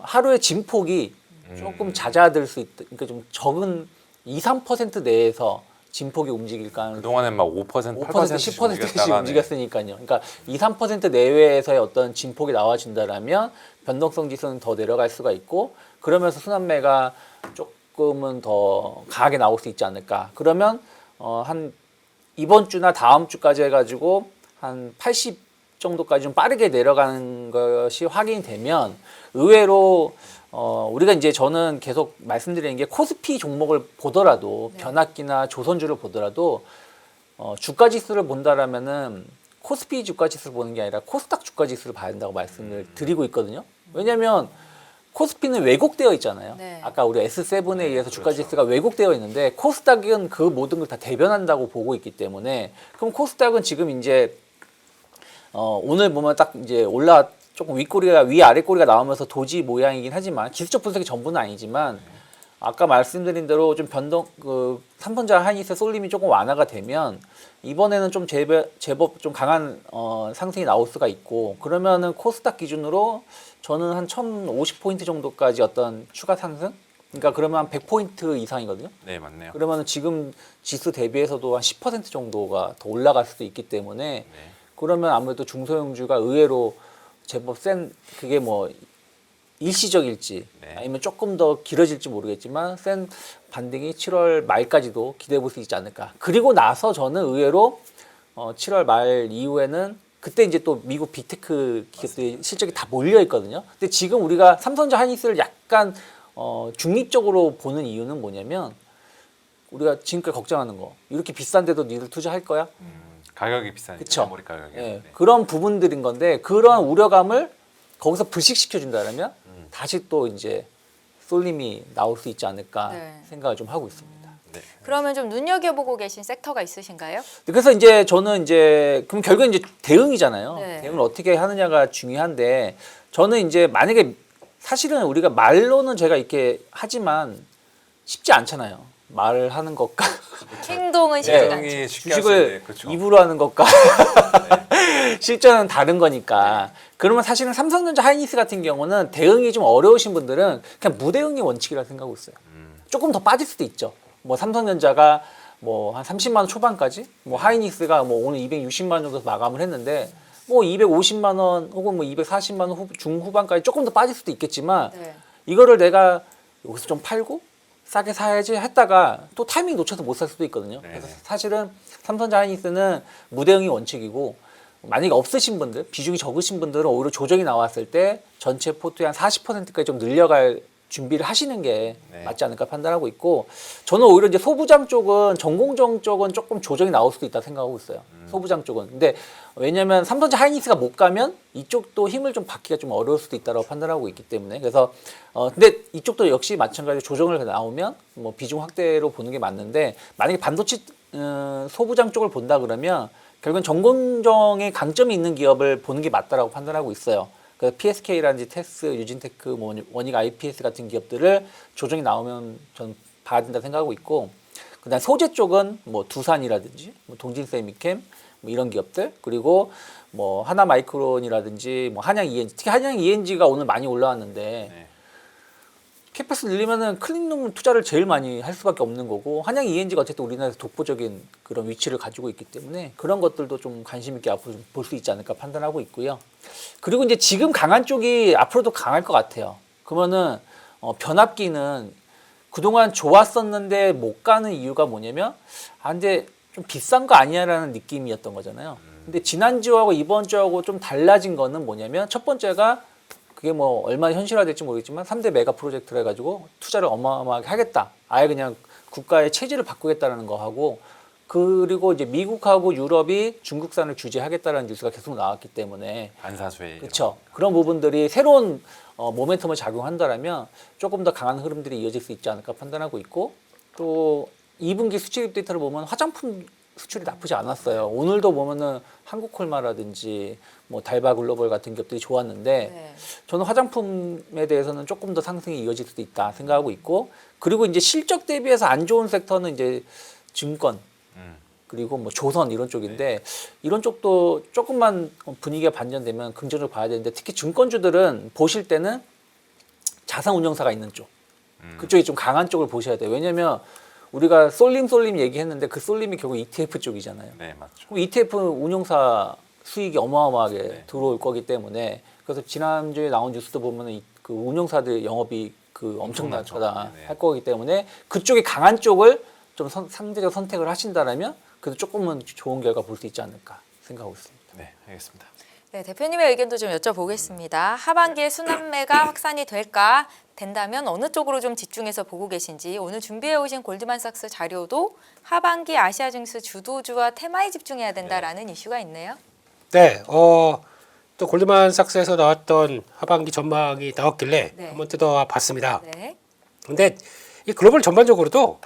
하루의 진폭이 조금 잦아들 수 있다. 그러니까 좀 적은 2, 3% 내에서 진폭이 움직일 가능성이 그동안엔 막 5%, 5%, 8%씩 10%씩 움직였으니까요. 그러니까 2, 3% 내외에서의 어떤 진폭이 나와준다라면 변동성 지수는 더 내려갈 수가 있고 그러면서 순환매가 조금은 더 강하게 나올 수 있지 않을까. 그러면 한 이번 주나 다음 주까지 해가지고 한 80 정도까지 좀 빠르게 내려가는 것이 확인이 되면 의외로 우리가 이제 저는 계속 말씀드리는 게 코스피 종목을 보더라도 변압기나 조선주를 보더라도 주가 지수를 본다라면은 코스피 주가 지수를 보는 게 아니라 코스닥 주가 지수를 봐야 된다고 말씀을 드리고 있거든요. 왜냐하면 코스피는 왜곡되어 있잖아요. 네. 아까 우리 S7에 의해서 주가 지수가 왜곡되어 있는데 코스닥은 그 모든 걸 다 대변한다고 보고 있기 때문에 그럼 코스닥은 지금 이제 오늘 보면 딱 이제 조금 윗꼬리가 위 아래 꼬리가 나오면서 도지 모양이긴 하지만 기술적 분석이 전부는 아니지만 아까 말씀드린 대로 좀 삼성전자 하이닉스 쏠림이 조금 완화가 되면 이번에는 좀 제법 좀 강한 상승이 나올 수가 있고 그러면은 코스닥 기준으로 저는 한 1050포인트 정도까지 어떤 추가 상승? 그러니까 그러면 한 100포인트 이상이거든요. 네, 맞네요. 그러면은 지금 지수 대비해서도 한 10% 정도가 더 올라갈 수도 있기 때문에 네. 그러면 아무래도 중소형주가 의외로 제법 센 그게 뭐 일시적일지 네. 아니면 조금 더 길어질지 모르겠지만 센 반등이 7월 말까지도 기대해 볼 수 있지 않을까. 그리고 나서 저는 의외로 7월 말 이후에는 그때 이제 또 미국 빅테크 기업들이 실적이 다 몰려 있거든요. 근데 지금 우리가 삼성전자 하이닉스를 약간 중립적으로 보는 이유는 뭐냐면 우리가 지금까지 걱정하는 거 이렇게 비싼데도 니들 투자할 거야? 가격이 비싸니까 그쵸. 메모리 가격이. 예, 네. 그런 부분들인 건데 그런 우려감을 거기서 불식시켜 준다면 다시 또 이제 쏠림이 나올 수 있지 않을까 네. 생각을 좀 하고 있습니다. 네. 그러면 좀 눈여겨보고 계신 섹터가 있으신가요? 그래서 이제 저는 이제 그럼 결국엔 이제 대응이잖아요. 네. 대응을 어떻게 하느냐가 중요한데 저는 이제 만약에 사실은 우리가 말로는 제가 이렇게 하지만 쉽지 않잖아요. 말을 하는 것과 행동은 쉽지가 않죠. 대응이 쉽게 주식을 하시는데, 그렇죠. 입으로 하는 것과 실전은 다른 거니까. 그러면 사실은 삼성전자 하이닉스 같은 경우는 대응이 좀 어려우신 분들은 그냥 무대응이 원칙이라 생각하고 있어요. 조금 더 빠질 수도 있죠. 뭐 삼성전자가 뭐 한 30만 원 초반까지, 뭐 하이닉스가 뭐 오늘 260만 원 정도 마감을 했는데 뭐 250만 원 혹은 뭐 240만 원 중후반까지 조금 더 빠질 수도 있겠지만 네. 이거를 내가 여기서 좀 팔고 싸게 사야지 했다가 또 타이밍 놓쳐서 못 살 수도 있거든요. 네네. 그래서 사실은 삼성전자 하이닉스는 무대응이 원칙이고 만약에 없으신 분들, 비중이 적으신 분들은 오히려 조정이 나왔을 때 전체 포트의 한 40%까지 좀 늘려갈 준비를 하시는 게 네. 맞지 않을까 판단하고 있고 저는 오히려 이제 소부장 쪽은 전공정 쪽은 조금 조정이 나올 수도 있다 생각하고 있어요. 소부장 쪽은. 근데 왜냐하면 삼성전자 하이닉스가 못 가면 이쪽도 힘을 좀 받기가 좀 어려울 수도 있다고 판단하고 있기 때문에 그래서 근데 이쪽도 역시 마찬가지로 조정을 나오면 뭐 비중 확대로 보는 게 맞는데 만약에 반도체 소부장 쪽을 본다 그러면 결국은 전공정에 강점이 있는 기업을 보는 게 맞다라고 판단하고 있어요. 그 PSK라든지 테스, 유진테크, 뭐 원익 IPS 같은 기업들을 조정이 나오면 전 봐야 된다 생각하고 있고, 그다음 소재 쪽은 뭐 두산이라든지 뭐 동진세미캠 뭐 이런 기업들 그리고 뭐 하나마이크론이라든지 뭐 한양 ENG, 특히 한양 ENG가 오늘 많이 올라왔는데 네. 캐패스 늘리면은 클린룸 투자를 제일 많이 할 수밖에 없는 거고 한양 ENG가 어쨌든 우리나라에서 독보적인 그런 위치를 가지고 있기 때문에 그런 것들도 좀 관심 있게 앞으로 볼 수 있지 않을까 판단하고 있고요. 그리고 이제 지금 강한 쪽이 앞으로도 강할 것 같아요. 그러면은 변압기는 그동안 좋았었는데 못 가는 이유가 뭐냐면 근데 좀 비싼 거 아니야라는 느낌이었던 거잖아요. 근데 지난주하고 이번 주하고 좀 달라진 거는 뭐냐면 첫 번째가 그게 뭐 얼마나 현실화될지 모르겠지만 3대 메가 프로젝트를 해가지고 투자를 어마어마하게 하겠다. 아예 그냥 국가의 체질을 바꾸겠다는 거 하고 그리고 이제 미국하고 유럽이 중국산을 규제하겠다는 뉴스가 계속 나왔기 때문에 반사수에 그렇죠. 그런 부분들이 새로운 모멘텀을 작용한다라면 조금 더 강한 흐름들이 이어질 수 있지 않을까 판단하고 있고 또 2분기 수출 데이터를 보면 화장품 수출이 나쁘지 않았어요. 오늘도 보면은 한국콜마라든지 뭐 달바 글로벌 같은 기업들이 좋았는데 네. 저는 화장품에 대해서는 조금 더 상승이 이어질 수도 있다 생각하고 있고 그리고 이제 실적 대비해서 안 좋은 섹터는 이제 증권 그리고 뭐 조선 이런 쪽인데 이런 쪽도 조금만 분위기가 반전되면 긍정적으로 봐야 되는데 특히 증권주들은 보실 때는 자산운용사가 있는 쪽 그쪽이 좀 강한 쪽을 보셔야 돼요. 왜냐하면 우리가 쏠림 얘기했는데 그 쏠림이 결국 ETF 쪽이잖아요. 네, 맞죠. 그럼 ETF 운용사 수익이 어마어마하게 네. 들어올 거기 때문에 그래서 지난주에 나온 뉴스도 보면은 그 운용사들 영업이 그 엄청나죠. 엄청나다 네. 할 거기 때문에 그쪽이 강한 쪽을 좀 상대적 선택을 하신다라면 그래도 조금은 좋은 결과 볼 수 있지 않을까 생각하고 있습니다. 네, 알겠습니다. 네, 대표님의 의견도 좀 여쭤보겠습니다. 하반기에 순환매가 확산이 된다면 어느 쪽으로 좀 집중해서 보고 계신지 오늘 준비해 오신 골드만삭스 자료도 하반기 아시아 증시 주도주와 테마에 집중해야 된다라는 이슈가 있네요. 네, 또 골드만삭스에서 나왔던 하반기 전망이 나왔길래 네. 한번 뜯어봤습니다. 네. 근데 이 글로벌 전반적으로도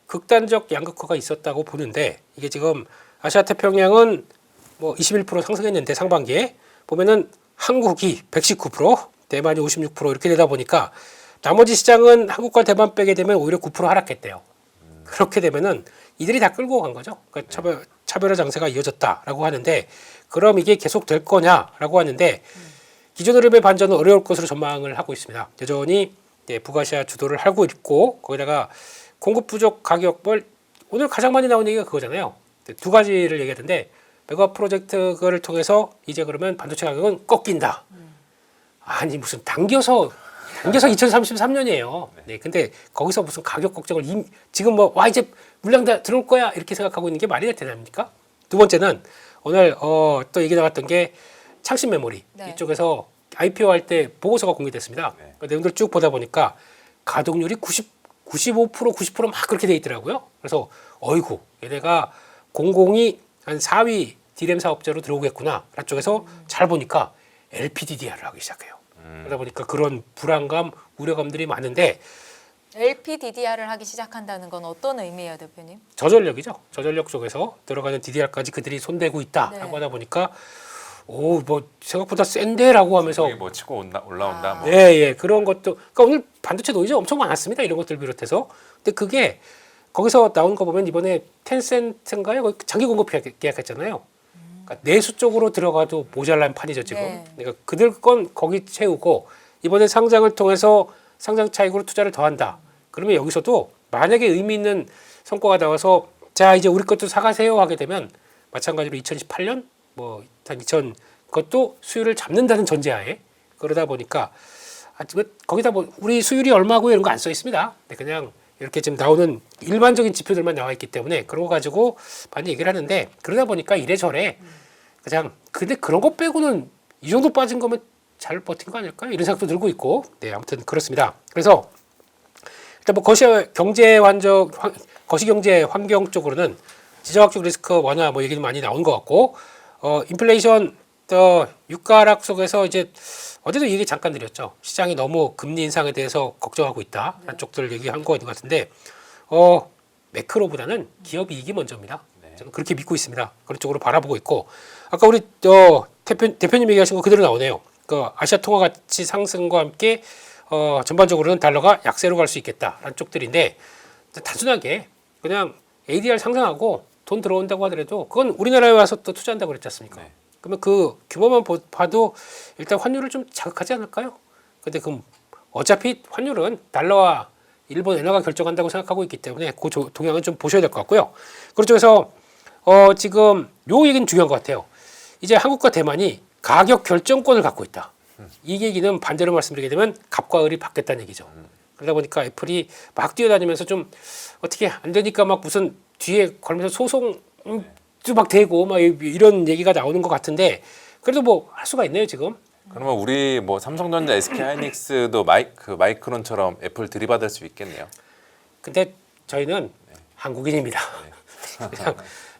극단적 양극화가 있었다고 보는데 이게 지금 아시아 태평양은 뭐 21% 상승했는데 상반기에 보면은 한국이 119%, 대만이 56% 이렇게 되다 보니까 나머지 시장은 한국과 대만 빼게 되면 오히려 9% 하락했대요. 그렇게 되면은 이들이 다 끌고 간 거죠. 그러니까 차별화 장세가 이어졌다라고 하는데 그럼 이게 계속 될 거냐라고 하는데 기존 흐름의 반전은 어려울 것으로 전망을 하고 있습니다. 여전히 북아시아 주도를 하고 있고 거기다가 공급 부족 가격을 오늘 가장 많이 나온 얘기가 그거잖아요. 두 가지를 얘기하던데 메가 프로젝트를 통해서 이제 그러면 반도체 가격은 꺾인다. 아니 무슨 당겨서 2033년이에요. 네, 근데 거기서 무슨 가격 걱정을 지금 뭐 와 이제 물량 다 들어올 거야 이렇게 생각하고 있는 게 말이 되납니까? 두 번째는 오늘 또 얘기 나왔던 게 창신 메모리 네. 이쪽에서 IPO 할 때 보고서가 공개됐습니다. 네. 그 내용들 쭉 보다 보니까 가동률이 95%, 90%막 그렇게 돼 있더라고요. 그래서 어이구 얘네가 공공이 한 4위 디램 사업자로 들어오겠구나. 라는 쪽에서 잘 보니까 LPDDR을 하기 시작해요. 그러다 보니까 그런 불안감, 우려감들이 많은데 LPDDR을 하기 시작한다는 건 어떤 의미예요, 대표님? 저전력이죠. 저전력 쪽에서 들어가는 DDR까지 그들이 손대고 있다라고 네. 하다 보니까 오, 뭐 생각보다 센데라고 하면서 거기 뭐 치고 올라온다. 뭐. 예, 그런 것도 그러니까 오늘 반도체 노이즈 엄청 많았습니다. 이런 것들 비롯해서. 근데 그게 거기서 나온 거 보면 이번에 텐센트인가요? 거기 장기 공급 계약했잖아요. 그러니까 내수 쪽으로 들어가도 모자란 판이죠 지금. 네. 그러니까 그들 건 거기 채우고 이번에 상장을 통해서 상장 차익으로 투자를 더한다. 그러면 여기서도 만약에 의미 있는 성과가 나와서 자 이제 우리 것도 사가세요 하게 되면 마찬가지로 2018년 뭐 2000 그것도 수율을 잡는다는 전제하에 그러다 보니까 거기다 뭐 우리 수율이 얼마고 이런 거 안 써 있습니다. 그냥 이렇게 지금 나오는 일반적인 지표들만 나와 있기 때문에 그런 거 가지고 많이 얘기를 하는데 그러다 보니까 이래저래 그냥 근데 그런 거 빼고는 이 정도 빠진 거면 잘 버틴 거 아닐까요? 이런 생각도 들고 있고, 네, 아무튼 그렇습니다. 그래서 일단 뭐 거시경제 환경 쪽으로는 지정학적 리스크 완화 뭐 얘기는 많이 나온 것 같고, 인플레이션 유가 하락 속에서 이제 어제도 얘기 잠깐 드렸죠. 시장이 너무 금리 인상에 대해서 걱정하고 있다. 라는 쪽들 얘기한 거 있는 것 같은데, 매크로보다는 기업 이익이 먼저입니다. 저는 그렇게 믿고 있습니다. 그런 쪽으로 바라보고 있고, 아까 우리 대표님 얘기하신 거 그대로 나오네요. 그 아시아 통화 가치 상승과 함께 전반적으로는 달러가 약세로 갈 수 있겠다라는 쪽들인데, 단순하게 그냥 ADR 상승하고 돈 들어온다고 하더라도 그건 우리나라에 와서 또 투자한다고 그랬지 않습니까? 네. 그러면 그 규모만 봐도 일단 환율을 좀 자극하지 않을까요? 근데 그럼 어차피 환율은 달러와 일본 엔화가 결정한다고 생각하고 있기 때문에 그 동향은 좀 보셔야 될 것 같고요. 그런 쪽에서 지금 요 얘기는 중요한 것 같아요. 이제 한국과 대만이 가격 결정권을 갖고 있다. 이 얘기는 반대로 말씀드리게 되면 갑과 을이 바뀌었다는 얘기죠. 그러다 보니까 애플이 막 뛰어다니면서 좀 어떻게 안 되니까 막 무슨 뒤에 걸면서 소송도 막 되고 막 이런 얘기가 나오는 것 같은데, 그래도 뭐 할 수가 있네요 지금. 그러면 우리 뭐 삼성전자, SK하이닉스도 마이크론처럼 애플 들이받을 수 있겠네요. 근데 저희는 한국인입니다. 그냥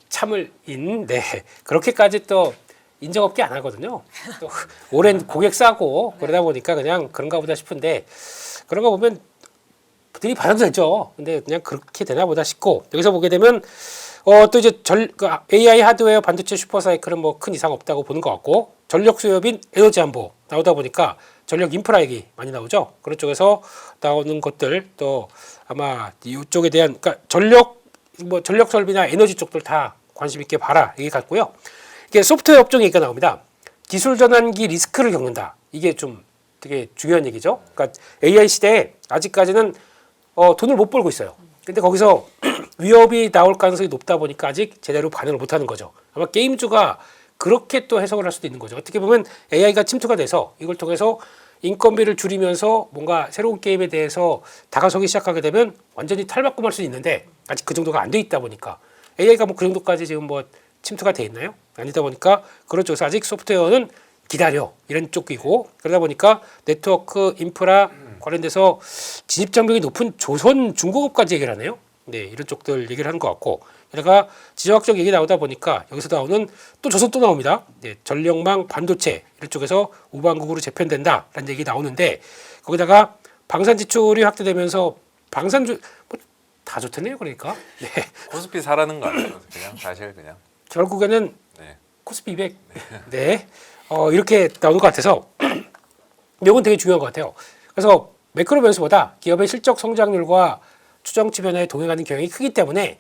참을인, 네, 그렇게까지 또 인정업계 안 하거든요. 또 오랜 고객 싸고 그러다 보니까 그냥 그런가 보다 싶은데, 그런 거 보면 들이받아도 되죠. 근데 그냥 그렇게 되나 보다 싶고, 여기서 보게 되면 또 이제 AI 하드웨어 반도체 슈퍼사이클은 뭐 큰 이상 없다고 보는 것 같고, 전력 수요빈 에너지 안보 나오다 보니까 전력 인프라 얘기 많이 나오죠. 그런 쪽에서 나오는 것들, 또 아마 이쪽에 대한, 그러니까 전력 설비나 에너지 쪽들 다 관심 있게 봐라 얘기 같고요. 이게 소프트웨어 업종 얘기가 나옵니다. 기술 전환기 리스크를 겪는다. 이게 좀 되게 중요한 얘기죠. 그러니까 AI 시대에 아직까지는 돈을 못 벌고 있어요. 근데 거기서 위협이 나올 가능성이 높다 보니까 아직 제대로 반응을 못 하는 거죠. 아마 게임주가 그렇게 또 해석을 할 수도 있는 거죠. 어떻게 보면 AI가 침투가 돼서 이걸 통해서 인건비를 줄이면서 뭔가 새로운 게임에 대해서 다가서기 시작하게 되면 완전히 탈바꿈할 수 있는데, 아직 그 정도가 안 돼 있다 보니까 AI가 뭐 그 정도까지 지금 뭐 침투가 돼 있나요? 아니다 보니까 그런 쪽에서 아직 소프트웨어는 기다려 이런 쪽이고, 그러다 보니까 네트워크 인프라 관련돼서 진입 장벽이 높은 조선 중공업까지 얘기를 하네요. 네, 이런 쪽들 얘기를 하는 것 같고, 게다가 지정학적 얘기 나오다 보니까 여기서 나오는 또 조선 또 나옵니다. 네, 전력망 반도체 이런 쪽에서 우방국으로 재편된다라는 얘기 나오는데, 거기다가 방산 지출이 확대되면서 방산주 뭐 다 좋다네요. 그러니까 네, 코스피 사라는 거 아니에요? 그냥 사실 그냥. 결국에는 네. 코스피 200 네, 이렇게 나오는 것 같아서 이건 되게 중요한 것 같아요. 그래서 매크로 변수보다 기업의 실적 성장률과 추정치 변화에 동행하는 경향이 크기 때문에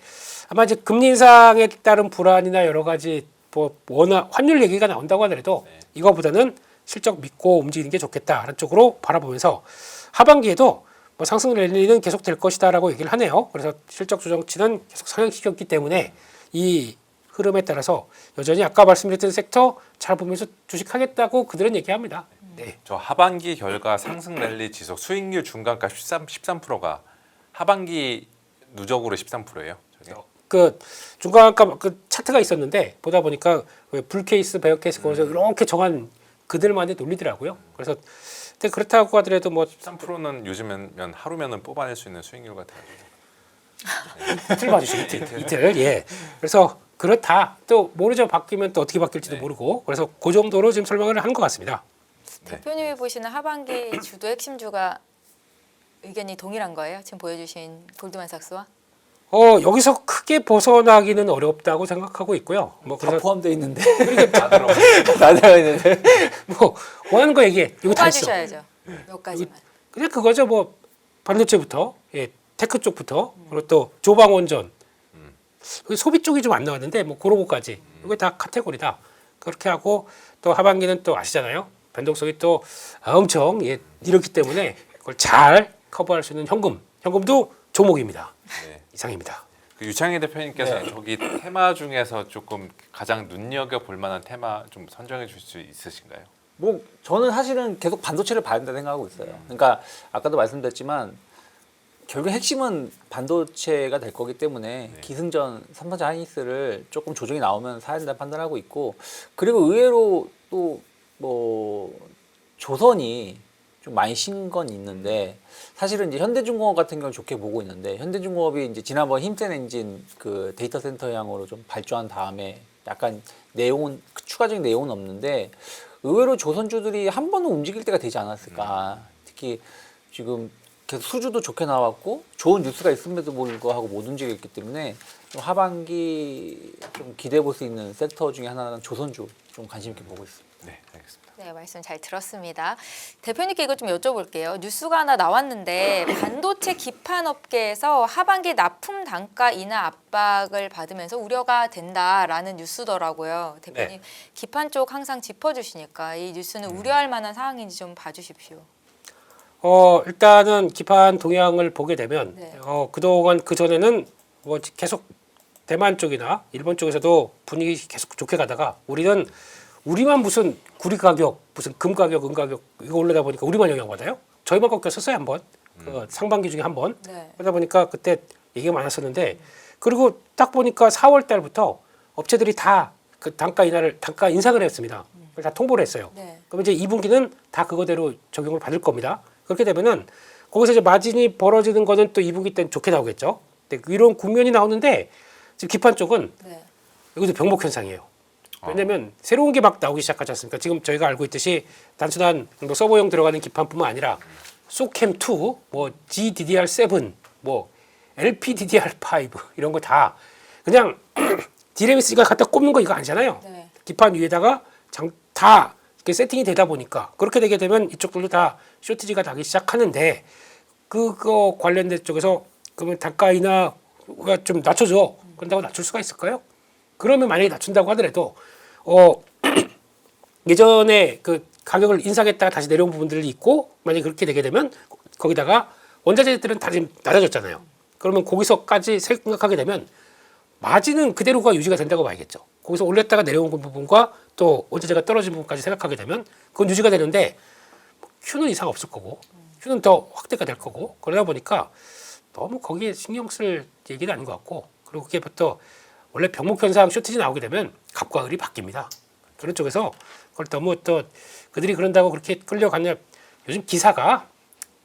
아마 이제 금리 인상에 따른 불안이나 여러 가지 뭐 워낙 환율 얘기가 나온다고 하더라도 이거보다는 실적 믿고 움직이는 게 좋겠다라는 쪽으로 바라보면서 하반기에도 뭐 상승 랠리는 계속 될 것이다라고 얘기를 하네요. 그래서 실적 조정치는 계속 상향시켰기 때문에 이 흐름에 따라서 여전히 아까 말씀드렸던 섹터 잘 보면서 주식하겠다고 그들은 얘기합니다. 네. 저 하반기 결과 상승 랠리 지속 수익률 중간가 13%가 하반기 누적으로 13%예요. 그 중간가 그 차트가 있었는데 보다 보니까 왜 불케이스, 베어케이스 거기서 이렇게 정한 그들만의 논리더라고요. 그래서 근데 그렇다고 하더라도 뭐 13%는 요즘은 하루면은 뽑아낼 수 있는 수익률 같아요. 이틀 봐주시고 이틀 예. 그래서 그렇다. 또 모르죠. 바뀌면 또 어떻게 바뀔지도 네. 모르고, 그래서 그 정도로 지금 설명을 하는 것 같습니다. 네. 대표님이 보시는 하반기 주도 핵심주가 의견이 동일한 거예요? 지금 보여주신 골드만삭스와? 여기서 크게 벗어나기는 어렵다고 생각하고 있고요. 뭐 다 그래서 포함되어 있는데 다 들어. 다 들어 있는데 뭐 원하는 거 얘기해. 이거 다 있어. 뽑아주셔야죠. 몇 가지만. 그냥 그거죠. 뭐 반도체부터, 예, 테크 쪽부터, 그리고 또 조방원전, 소비 쪽이 좀 안 나왔는데 뭐 그런 것까지 이거 다 카테고리다. 그렇게 하고 또 하반기는 또 아시잖아요. 변동성이 또 엄청 이렇기 때문에 그걸 잘 커버할 수 있는 현금도 조목입니다. 네. 이상입니다. 그 유창희 대표님께서 저기 테마 중에서 조금 가장 눈여겨 볼 만한 테마 좀 선정해 주실 수 있으신가요? 뭐 저는 사실은 계속 반도체를 봐야 된다 생각하고 있어요. 그러니까 아까도 말씀드렸지만 결국 핵심은 반도체가 될 거기 때문에 기승전 삼성전자 하이닉스를 조금 조정이 나오면 사야 된다 판단하고 있고, 그리고 의외로 또 뭐 조선이 좀 많이 신 건 있는데 사실은 이제 현대중공업 같은 경우 좋게 보고 있는데 현대중공업이 이제 지난번 힘센 엔진 그 데이터 센터향으로 좀 발전한 다음에 약간 내용은 추가적인 내용은 없는데 의외로 조선주들이 한 번은 움직일 때가 되지 않았을까. 특히 지금 계속 수주도 좋게 나왔고 좋은 뉴스가 있음에도 불구하고 못 움직였기 때문에 좀 하반기 좀 기대해 볼 수 있는 섹터 중에 하나는 조선주 좀 관심 있게 보고 있습니다. 네, 알겠습니다. 네, 말씀 잘 들었습니다. 대표님께 이거 좀 여쭤볼게요. 뉴스가 하나 나왔는데 반도체 기판 업계에서 하반기 납품 단가 인하 압박을 받으면서 우려가 된다라는 뉴스더라고요. 대표님, 기판 쪽 항상 짚어주시니까 이 뉴스는 우려할 만한 상황인지 좀 봐주십시오. 일단은 기판 동향을 보게 되면 네. 그동안 그 전에는 뭐 계속 대만 쪽이나 일본 쪽에서도 분위기 계속 좋게 가다가 우리만 무슨 구리 가격, 무슨 금 가격, 은 가격 이거 올라다 보니까 우리만 영향받아요. 저희만 꺾였었어요 한번. 그 상반기 중에 한 번. 네. 그러다 보니까 그때 얘기가 많았었는데 그리고 딱 보니까 4월 달부터 업체들이 다 그 단가 인상을 했습니다. 그걸 다 통보를 했어요. 네. 그럼 이제 2분기는 다 그거대로 적용을 받을 겁니다. 그렇게 되면은 거기서 이제 마진이 벌어지는 거는 또 2분기 때는 좋게 나오겠죠. 근데 이런 국면이 나오는데 지금 기판 쪽은 네. 이것도 병목 현상이에요. 왜냐하면 새로운 게 막 나오기 시작하지 않습니까? 지금 저희가 알고 있듯이 단순한 뭐 서버용 들어가는 기판뿐만 아니라 소캠2, 뭐 GDDR7, 뭐 LPDDR5 이런 거 다 그냥 디램스가 갖다 꼽는 거 이거 아니잖아요. 네. 기판 위에다가 다 이렇게 세팅이 되다 보니까 그렇게 되게 되면 이쪽들도 다 쇼티지가 나기 시작하는데 그거 관련된 쪽에서 그러면 단가 인하가 좀 낮춰줘. 그런다고 낮출 수가 있을까요? 그러면 만약에 낮춘다고 하더라도 예전에 그 가격을 인상했다가 다시 내려온 부분들이 있고 만약에 그렇게 되게 되면 거기다가 원자재들은 다 지금 낮아졌잖아요. 그러면 거기서까지 생각하게 되면 마진은 그대로가 유지가 된다고 봐야겠죠. 거기서 올렸다가 내려온 부분과 또 원자재가 떨어진 부분까지 생각하게 되면 그건 유지가 되는데 Q는 이상 없을 거고 Q는 더 확대가 될 거고 그러다 보니까 너무 거기에 신경 쓸 얘기는 아닌 것 같고 그리고 그게 또 원래 병목 현상 쇼티지 나오게 되면 갑과 을이 바뀝니다. 그런 쪽에서 그걸 너무 또 그들이 그런다고 그렇게 끌려가냐 요즘 기사가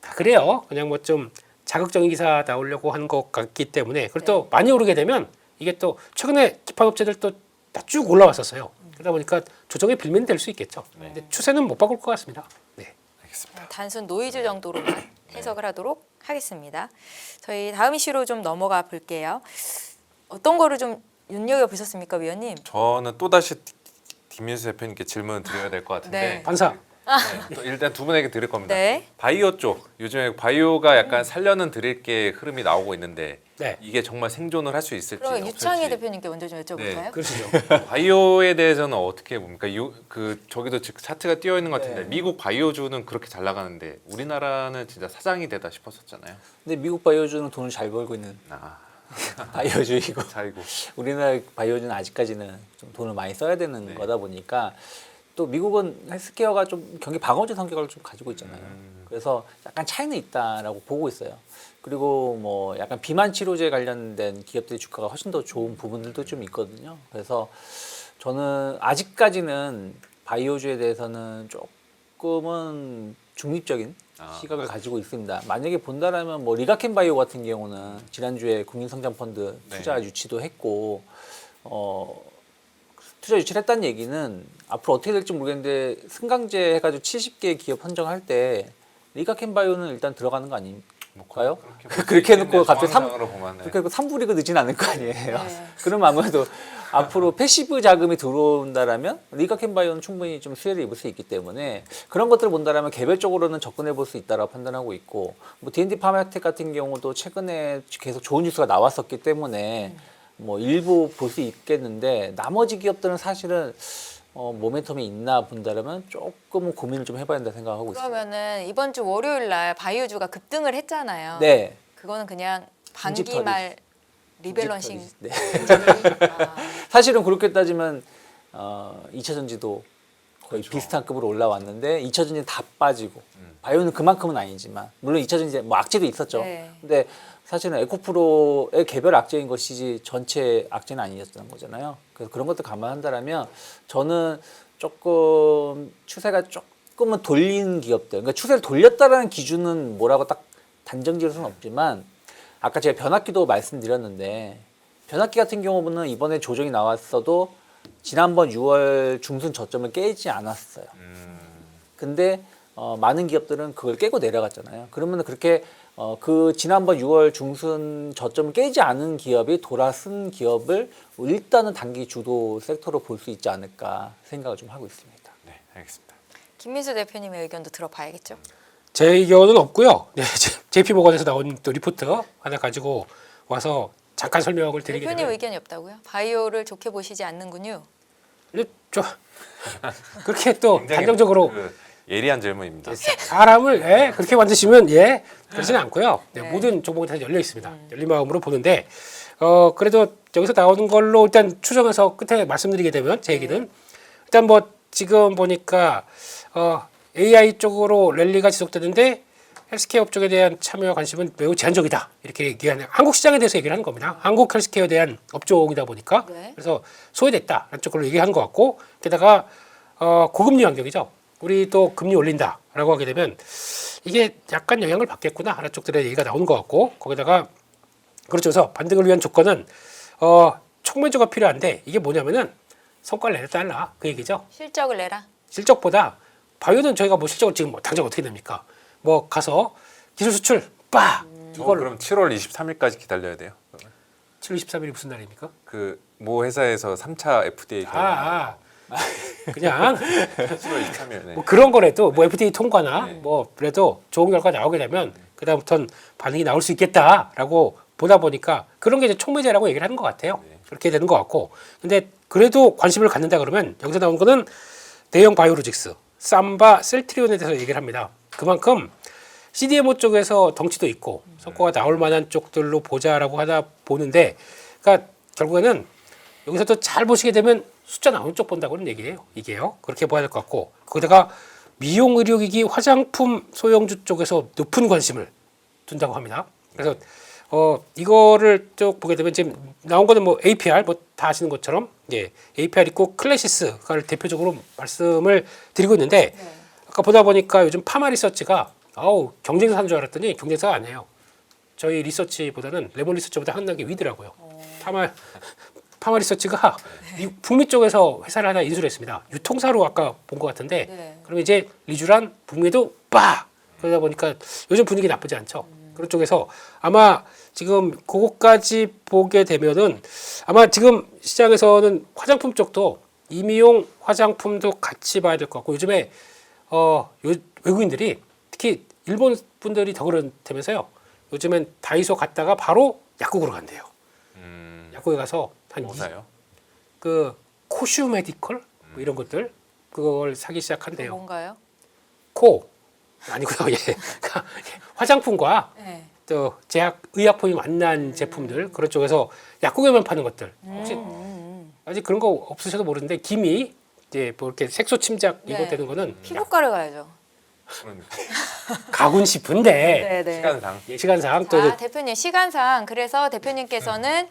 다 그래요. 그냥 뭐 좀 자극적인 기사 나오려고 한 것 같기 때문에 그리고 또 많이 오르게 되면 이게 또 최근에 기판 업체들 또 쭉 올라왔었어요. 그러다 보니까 조정의 빌미는 될 수 있겠죠. 근데 추세는 못 바꿀 것 같습니다. 네. 알겠습니다. 단순 노이즈 정도로만 해석을 하도록 하겠습니다. 저희 다음 이슈로 좀 넘어가 볼게요. 어떤 거를 좀 눈여겨 보셨습니까, 위원님? 저는 또 다시 김민수 대표님께 질문을 드려야 될 것 같은데 네. 반사. 네, 또 일단 두 분에게 드릴 겁니다. 네. 바이오 쪽 요즘에 바이오가 약간 살려는 드릴 게 흐름이 나오고 있는데 네. 이게 정말 생존을 할 수 있을지 그럼 없을지. 유창희 대표님께 먼저 좀 여쭤볼까요? 네. 그러시죠. 바이오에 대해서는 어떻게 봅니까? 그 저기도 지금 차트가 띄어 있는 것 같은데 네. 미국 바이오주는 그렇게 잘 나가는데 우리나라는 진짜 사장이 되다 싶었었잖아요. 근데 미국 바이오주는 돈을 잘 벌고 있는 아, 바이오주이고 자이고. 우리나라 바이오주는 아직까지는 좀 돈을 많이 써야 되는 네. 거다 보니까 또 미국은 헬스케어가 좀 경기 방어제 성격을 좀 가지고 있잖아요. 그래서 약간 차이는 있다라고 보고 있어요. 그리고 뭐 약간 비만 치료제 관련된 기업들의 주가가 훨씬 더 좋은 부분들도 좀 있거든요. 그래서 저는 아직까지는 바이오주에 대해서는 조금은 중립적인 시각을 가지고 있습니다. 만약에 본다라면 뭐 리가켄 바이오 같은 경우는 지난주에 국민성장펀드 투자 유치도 했고 투자 유치를 했다는 얘기는 앞으로 어떻게 될지 모르겠는데 승강제 해가지고 70개 기업 선정할 때 리가켄 바이오는 일단 들어가는 거 아닌가요? 그렇게 해놓고 갑자기 그렇게 해놓고 3부 리그 늦진 않을 거 아니에요. 네. 그럼 아무래도 앞으로 패시브 자금이 들어온다라면 리가켄 바이오는 충분히 좀 수혜를 입을 수 있기 때문에 그런 것들을 본다라면 개별적으로는 접근해 볼 수 있다라고 판단하고 있고 뭐 D&D 파마텍 같은 경우도 최근에 계속 좋은 뉴스가 나왔었기 때문에 뭐 일부 볼 수 있겠는데 나머지 기업들은 사실은 모멘텀이 있나 본다라면 조금은 고민을 좀 해봐야 된다 생각하고 있어요. 그러면은 이번 주 월요일 날 바이오주가 급등을 했잖아요. 네. 그거는 그냥 징집 반기 말 리밸런싱. 네. 아, 사실은 그렇게 따지면 2차 전지도 거의 비슷한 급으로 올라왔는데 2차 전지는 다 빠지고 바이오는 그만큼은 아니지만 물론 2차 전지 뭐 악재도 있었죠. 네. 근데 사실은 에코프로의 개별 악재인 것이지 전체 악재는 아니었던 거잖아요. 그래서 그런 것도 감안한다라면 저는 조금 추세가 조금 조금은 돌린 기업들, 그러니까 추세를 돌렸다라는 기준은 뭐라고 딱 단정 지을 수는 없지만 아까 제가 변압기도 말씀드렸는데 변압기 같은 경우는 이번에 조정이 나왔어도 지난번 6월 중순 저점을 깨지 않았어요. 근데 많은 기업들은 그걸 깨고 내려갔잖아요. 그러면 그렇게 그 지난번 6월 중순 저점을 깨지 않은 기업이 돌아선 기업을 일단은 단기 주도 섹터로 볼 수 있지 않을까 생각을 좀 하고 있습니다. 네, 알겠습니다. 김민수 대표님의 의견도 들어봐야겠죠. 제 의견은 없고요. 네, JP모건에서 나온 또 리포트 하나 가지고 와서 잠깐 설명을 드리게 대표님 되면 의견이 없다고요? 바이오를 좋게 보시지 않는군요. 근데 좀 그렇게 또 굉장히 단정적으로 그 예리한 질문입니다. 사람을 그렇게 만드시면 그러지는 않고요. 네, 네. 모든 종목이 다 열려 있습니다. 열린 마음으로 보는데 그래도 여기서 나오는 걸로 일단 추정해서 끝에 말씀드리게 되면 제 얘기는 일단 뭐 지금 보니까 AI 쪽으로 랠리가 지속되는데 헬스케어 쪽에 대한 참여와 관심은 매우 제한적이다. 이렇게 얘기하는 한국 시장에 대해서 얘기를 하는 겁니다. 한국 헬스케어에 대한 업종이다 보니까 네. 그래서 소외됐다라는 쪽으로 얘기하는 것 같고 게다가 고금리 환경이죠. 우리 또 금리 올린다라고 하게 되면 이게 약간 영향을 받겠구나 하는 쪽들의 얘기가 나오는 것 같고 거기다가 그렇죠. 그래서 반등을 위한 조건은 촉매주가 필요한데 이게 뭐냐면은 성과를 내달라 그 얘기죠. 실적을 내라. 실적보다 바이오는 저희가 뭐 실적을 지금 뭐 당장 어떻게 냅니까? 뭐 가서 기술 수출 빠 저 이걸 그럼 7월 23일까지 기다려야 돼요. 7월 23일이 무슨 날입니까? 그 모 회사에서 3차 FDA 그냥 7월 23일. 네. 뭐 그런 거라도 뭐 FDA 통과나 뭐 그래도 좋은 결과 나오게 되면 그다음부터는 반응이 나올 수 있겠다라고 보다 보니까 그런 게 이제 촉매제라고 얘기를 하는 것 같아요. 그렇게 되는 것 같고 근데 그래도 관심을 갖는다 그러면 여기서 나온 거는 대형 바이오로직스, 삼바, 셀트리온에 대해서 얘기를 합니다. 그만큼 CDMO 쪽에서 덩치도 있고 성과가 나올 만한 쪽들로 보자라고 하다 보는데 그러니까 결국에는 여기서도 잘 보시게 되면 숫자 나오는 쪽 본다고는 얘기해요. 이게요. 그렇게 봐야 될 것 같고 거기다가 미용 의료기기 화장품 소형주 쪽에서 높은 관심을 둔다고 합니다. 그래서 이거를 쭉 보게 되면 지금 나온 거는 뭐 APR 뭐 다 아시는 것처럼 APR 있고 클래시스를 대표적으로 말씀을 드리고 있는데 아까 보다 보니까 요즘 파마 리서치가 경쟁사인 줄 알았더니 경쟁사가 아니에요. 저희 리서치보다는 레몬 리서치보다 한 단계 위더라고요. 파마 리서치가 북미 쪽에서 회사를 하나 인수를 했습니다. 유통사로 아까 본 것 같은데 네. 그럼 이제 리쥬란 북미도 빠 그러다 보니까 요즘 분위기 나쁘지 않죠. 그런 쪽에서 아마 지금 그거까지 보게 되면은 아마 지금 시장에서는 화장품 쪽도 임의용 화장품도 같이 봐야 될 것 같고 요즘에 외국인들이 특히 일본 분들이 더 그렇다면서요. 요즘엔 다이소 갔다가 바로 약국으로 간대요. 약국에 가서 한 뭐 사요? 그 코슈 메디컬 뭐 이런 것들 그걸 사기 시작한대요. 뭔가요? 코 아니고요. 화장품과 네. 또 제약 의약품이 만난 제품들 그런 쪽에서 약국에만 파는 것들 혹시 아직 그런 거 없으셔도 모르는데 김이 이제 뭐 이렇게 색소 침작 이거 네. 되는 거는 피부과를 가야죠. 그러니까 가군 싶은데 네네. 시간상 시간상 또 자, 대표님 시간상 그래서 대표님께서는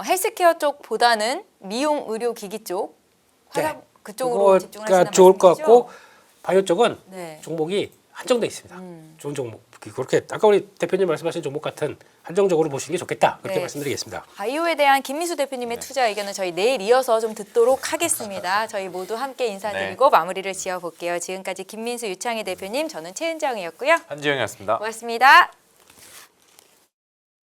헬스케어 쪽보다는 미용 의료 기기 쪽 화장 그쪽으로 집중하시는 그거가 좋을 것 말씀이시죠? 같고 바이오 쪽은 네. 종목이 한정돼 있습니다. 좋은 종목 그렇게 아까 우리 대표님 말씀하신 종목 같은 한정적으로 보시는 게 좋겠다 그렇게 네. 말씀드리겠습니다. 바이오에 대한 김민수 대표님의 투자 의견은 저희 내일 이어서 좀 듣도록 하겠습니다. 저희 모두 함께 인사드리고 마무리를 지어볼게요. 지금까지 김민수 유창희 대표님, 저는 최은정이었고요. 한지영이었습니다. 고맙습니다.